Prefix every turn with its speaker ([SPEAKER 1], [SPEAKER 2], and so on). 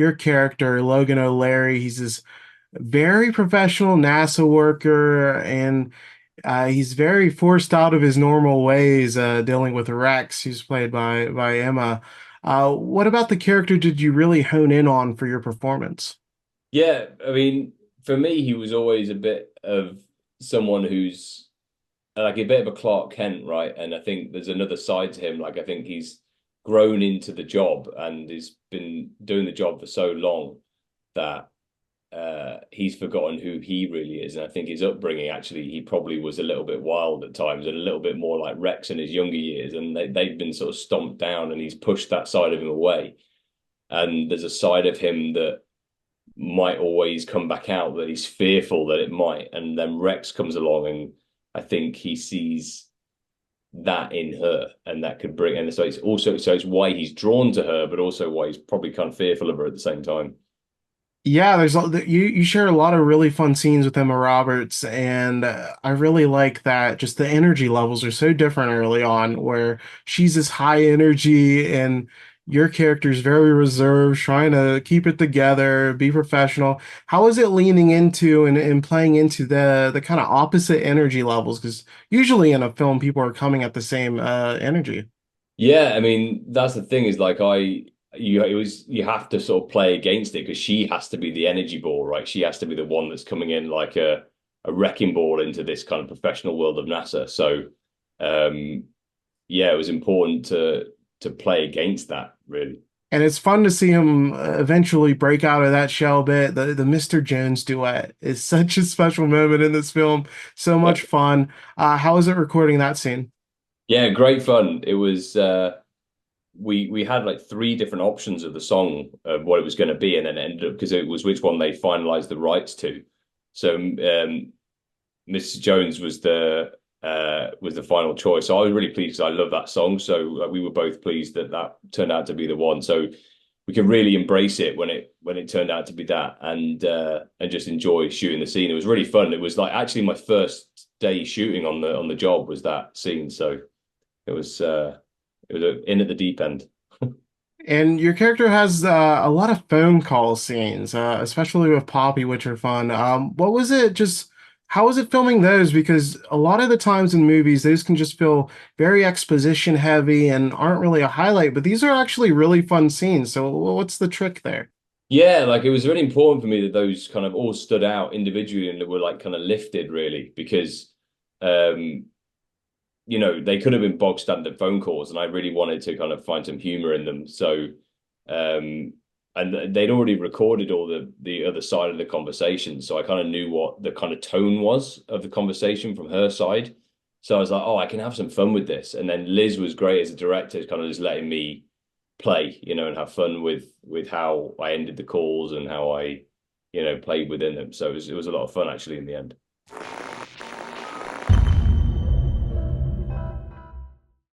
[SPEAKER 1] your character, Logan O Larry. He's this very professional NASA worker, and he's very forced out of his normal ways, dealing with Rex, who's played by Emma. What about the character did you really hone in on for your performance?
[SPEAKER 2] Yeah, I mean, for me, he was always a bit of someone who's like a bit of a Clark Kent, right? And I think there's another side to him. Like, I think he's grown into the job and has been doing the job for so long that he's forgotten who he really is. And I think his upbringing, actually, he probably was a little bit wild at times and a little bit more like Rex in his younger years. And they've been sort of stomped down and he's pushed that side of him away. And there's a side of him that might always come back out that he's fearful that it might. And then Rex comes along and I think he sees that in her and that could bring, and so it's also, so it's why he's drawn to her, but also why he's probably kind of fearful of her at the same time.
[SPEAKER 1] Yeah, you share a lot of really fun scenes with Emma Roberts, and I really like that. Just the energy levels are so different early on, where she's this high energy, and your character's very reserved, trying to keep it together, be professional. How is it leaning into and playing into the kind of opposite energy levels? Because usually in a film, people are coming at the same energy.
[SPEAKER 2] Yeah, I mean, that's the thing is like you have to sort of play against it because she has to be the energy ball, right? She has to be the one that's coming in like a wrecking ball into this kind of professional world of NASA. So um yeah, it was important to play against that, really.
[SPEAKER 1] And it's fun to see him eventually break out of that shell bit. The Mr. Jones duet is such a special moment in this film. So
[SPEAKER 2] Yeah.
[SPEAKER 1] much fun. How was it recording that scene?
[SPEAKER 2] Yeah, great fun. It was we had like three different options of the song of what it was going to be, and then it ended up because it was which one they finalized the rights to. So Mr. Jones was the final choice. So I was really pleased because I love that song. So we were both pleased that that turned out to be the one. So we could really embrace it when it turned out to be that, and just enjoy shooting the scene. It was really fun. It was like actually my first day shooting on the job was that scene. So it was in at the deep end.
[SPEAKER 1] And your character has a lot of phone call scenes, especially with Poppy, which are fun. What was it just, how was it filming those? Because a lot of the times in movies, those can just feel very exposition heavy and aren't really a highlight, but these are actually really fun scenes. So what's the trick there?
[SPEAKER 2] Yeah, like it was really important for me that those kind of all stood out individually and that were like kind of lifted really because um they could have been bog standard phone calls and I really wanted to kind of find some humor in them. So um and they'd already recorded all the other side of the conversation. So I kind of knew what the kind of tone was of the conversation from her side. So I was like, oh, I can have some fun with this. And then Liz was great as a director, kind of just letting me play, and have fun with how I ended the calls and how I, played within them. So it was a lot of fun actually in the end.